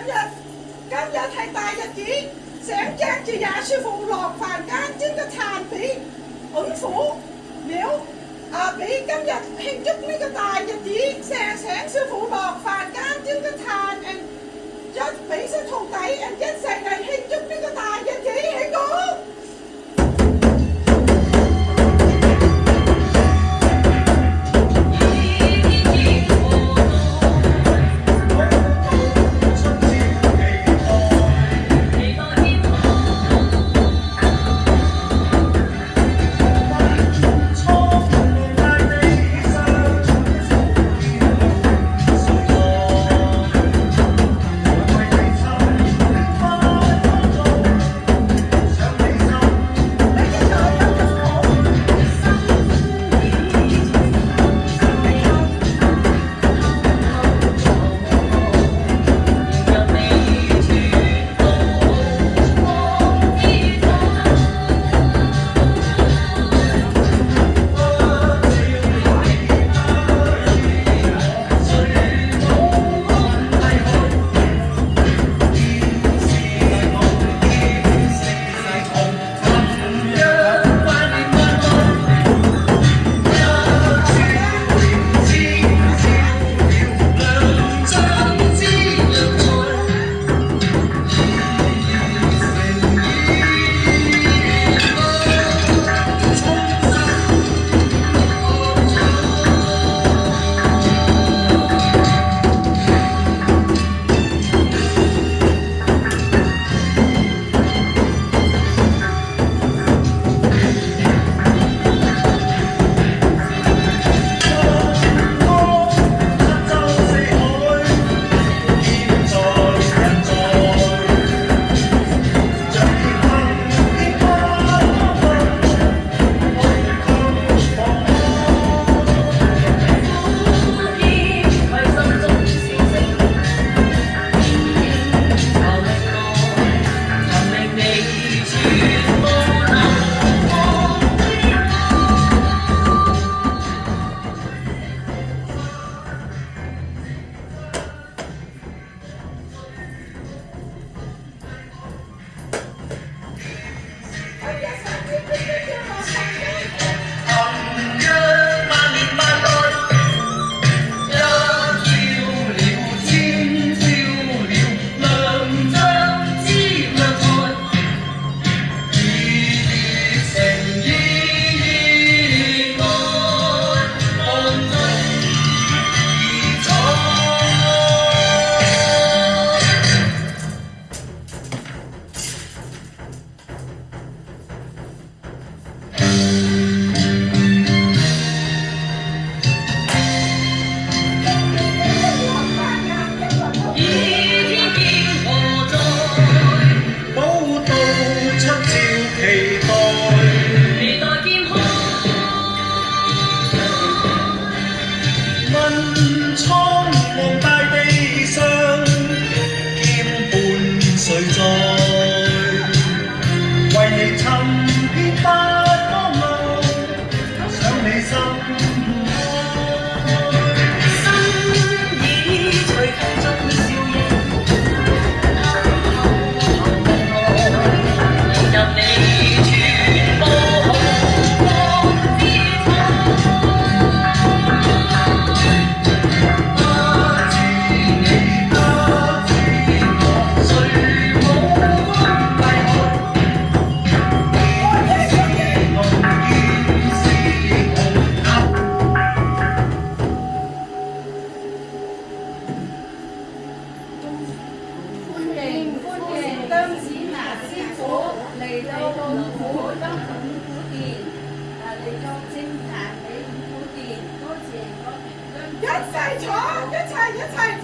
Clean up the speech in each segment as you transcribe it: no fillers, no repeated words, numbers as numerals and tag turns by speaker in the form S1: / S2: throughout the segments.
S1: 今日係大日子，想將住也舒服落凡間，將個殘俾五虎廟俾今日慶祝呢個大日子，成師傅落凡間，將個殘一俾些徒弟一齊嚟慶祝呢個大日子，慶祝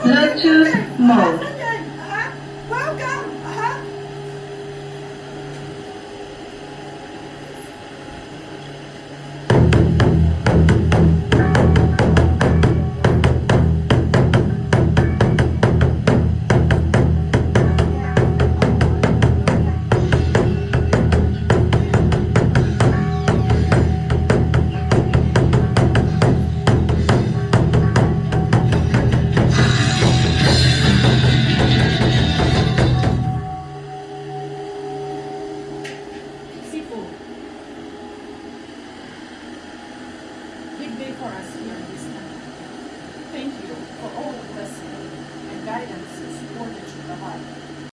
S1: ！Bluetooth
S2: mode.
S1: Welcome. pray for us here this time. Thank you.